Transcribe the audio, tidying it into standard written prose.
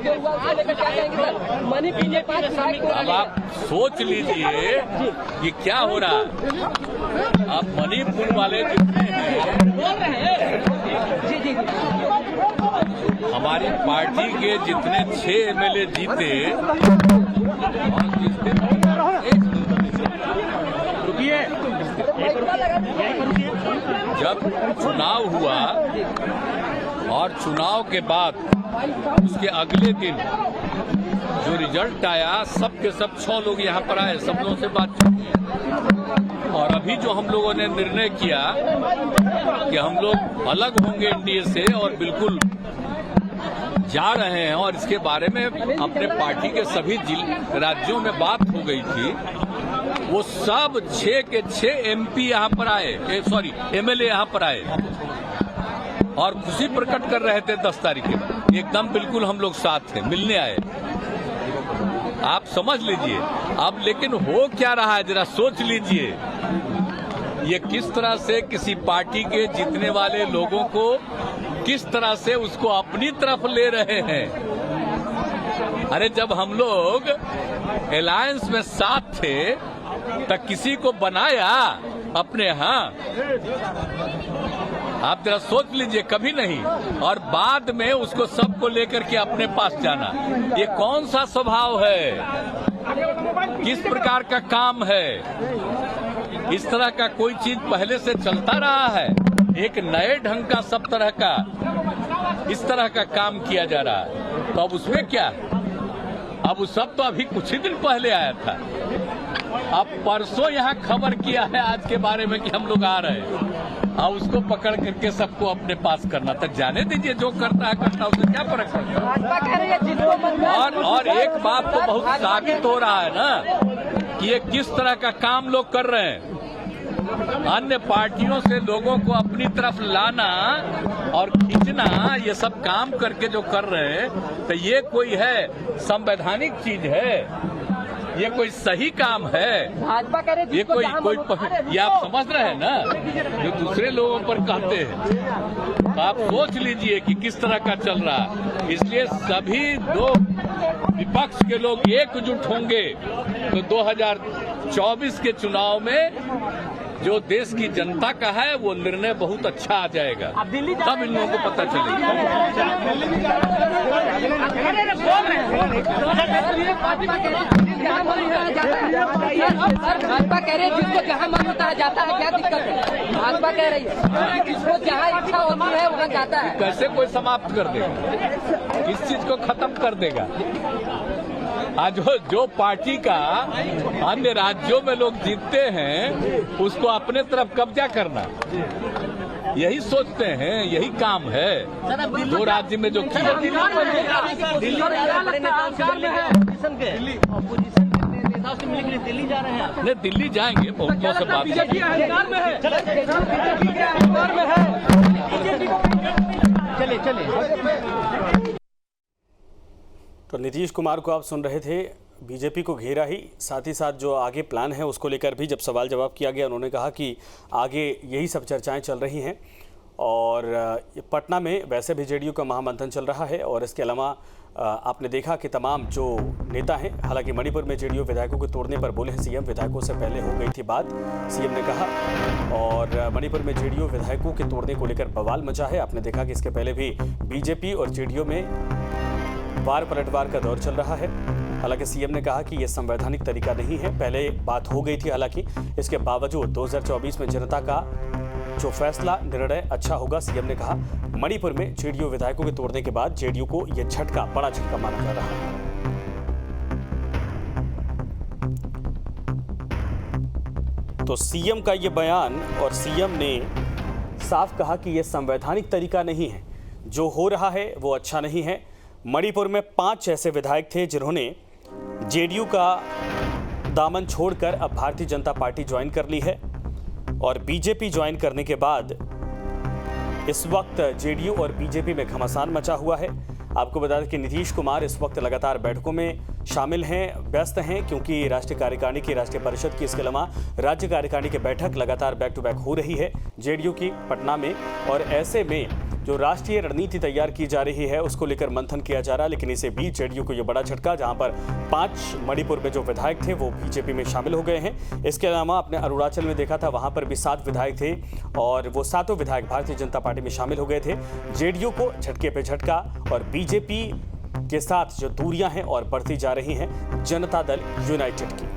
जो हुआ उसको लेकर क्या कहेंगे सर? मणिपुर में 5 विधायक को अब आप सोच लीजिए कि क्या हो रहा है। अब मणिपुर वाले जितने बोल रहे हैं जी जी हमारी पार्टी के जितने 6 एमएलए जीते और जिस दिन जब चुनाव हुआ और चुनाव के बाद उसके अगले दिन जो रिजल्ट आया सबके सब 6 लोग यहाँ पर आए, सब लोगों से बातचीत की। और अभी जो हम लोगों ने निर्णय किया कि हम लोग अलग होंगे एनडीए से और बिल्कुल जा रहे हैं, और इसके बारे में अपने पार्टी के सभी राज्यों में बात हो गई थी। वो सब 6 के 6 एमपी यहाँ पर आए, एमएलए यहाँ पर आए और खुशी प्रकट कर रहे थे 10 तारीख के एकदम बिल्कुल हम लोग साथ थे, मिलने आए। आप समझ लीजिए अब, लेकिन हो क्या रहा है जरा सोच लीजिए। ये किस तरह से किसी पार्टी के जीतने वाले लोगों को किस तरह से उसको अपनी तरफ ले रहे हैं। अरे जब हम लोग अलायंस में साथ थे तब किसी को बनाया अपने यहाँ? आप जरा सोच लीजिए, कभी नहीं। और बाद में उसको सबको लेकर के अपने पास जाना, ये कौन सा स्वभाव है? किस प्रकार का काम है? इस तरह का कोई चीज पहले से चलता रहा है? एक नए ढंग का सब तरह का इस तरह का काम किया जा रहा है, तो अब उसमें क्या? अब उस सब तो अभी कुछ ही दिन पहले आया था। अब परसों यहाँ खबर किया है आज के बारे में कि हम लोग आ रहे हैं, और उसको पकड़ करके सबको अपने पास करना, तक जाने दीजिए, जो करता है करता है, उससे क्या फर्क पड़ता है। और एक बात तो बहुत साबित हो रहा है ना कि ये किस तरह का काम लोग कर रहे हैं। अन्य पार्टियों से लोगों को अपनी तरफ लाना और खींचना, ये सब काम करके जो कर रहे हैं, तो ये कोई है संवैधानिक चीज है? ये कोई सही काम है? भाजपा कह रहे ये ये आप समझ रहे हैं ना, जो दूसरे लोगों पर कहते हैं। तो आप सोच लीजिए कि किस तरह का चल रहा है। इसलिए सभी लोग, विपक्ष के लोग एकजुट होंगे तो 2024 के चुनाव में जो देश की जनता का है वो निर्णय बहुत अच्छा आ जाएगा, तब इन लोगों को पता चलेगा। भाजपा कह रही है जिसको जहाँ मन होता है जाता है, क्या दिक्कत है? भाजपा कह रही है जिसको जहाँ इच्छा होती है वहाँ जाता है। कैसे कोई समाप्त कर देगा? किस चीज को खत्म कर देगा? आज जो पार्टी का अन्य राज्यों में लोग जीतते हैं उसको अपने तरफ कब्जा करना, यही सोचते हैं, यही काम है जो राज्य में जो किया। दिल्ली जा रहे हैं? नहीं, दिल्ली जाएंगे, बहुत दिनों से बात चले चले। तो नीतीश कुमार को आप सुन रहे थे, बीजेपी को घेरा ही, साथ ही साथ जो आगे प्लान है उसको लेकर भी जब सवाल जवाब किया गया, उन्होंने कहा कि आगे यही सब चर्चाएं चल रही हैं। और पटना में वैसे भी जेडीयू का महामंथन चल रहा है। और इसके अलावा आपने देखा कि तमाम जो नेता हैं, हालांकि मणिपुर में जेडीयू विधायकों के तोड़ने पर बोले हैं सीएम, विधायकों से पहले हो गई थी बात, सीएम ने कहा। और मणिपुर में जेडीयू विधायकों के तोड़ने को लेकर बवाल मचा है। आपने देखा कि इसके पहले भी बीजेपी और जेडीयू में वार पलटवार का दौर चल रहा है। हालांकि सीएम ने कहा कि यह संवैधानिक तरीका नहीं है, पहले बात हो गई थी। हालांकि इसके बावजूद 2024 में जनता का जो फैसला, निर्णय अच्छा होगा, सीएम ने कहा। मणिपुर में जेडीयू विधायकों के तोड़ने के बाद जेडीयू को यह झटका, बड़ा झटका माना जा रहा है। तो सीएम का यह बयान, और सीएम ने साफ कहा कि यह संवैधानिक तरीका नहीं है, जो हो रहा है वो अच्छा नहीं है। मणिपुर में 5 ऐसे विधायक थे जिन्होंने जेडीयू का दामन छोड़कर अब भारतीय जनता पार्टी ज्वाइन कर ली है। और बीजेपी ज्वाइन करने के बाद इस वक्त जेडीयू और बीजेपी में घमासान मचा हुआ है। आपको बता दें कि नीतीश कुमार इस वक्त लगातार बैठकों में शामिल हैं, व्यस्त हैं, क्योंकि राष्ट्रीय कार्यकारिणी की, राष्ट्रीय परिषद की, इसके अलावा राज्य कार्यकारिणी की बैठक लगातार बैक टू बैक हो रही है जेडीयू की पटना में। और ऐसे में जो राष्ट्रीय रणनीति तैयार की जा रही है उसको लेकर मंथन किया जा रहा है। लेकिन इसी बीच जेडीयू को यह बड़ा झटका, जहां पर 5 मणिपुर में जो विधायक थे वो बीजेपी में शामिल हो गए हैं। इसके अलावा आपने अरुणाचल में देखा था, वहां पर भी 7 विधायक थे और वो 7 विधायक भारतीय जनता पार्टी में शामिल हो गए थे। जेडीयू को झटके पे झटका और बीजेपी के साथ जो दूरियां हैं और बढ़ती जा रही हैं जनता दल यूनाइटेड की।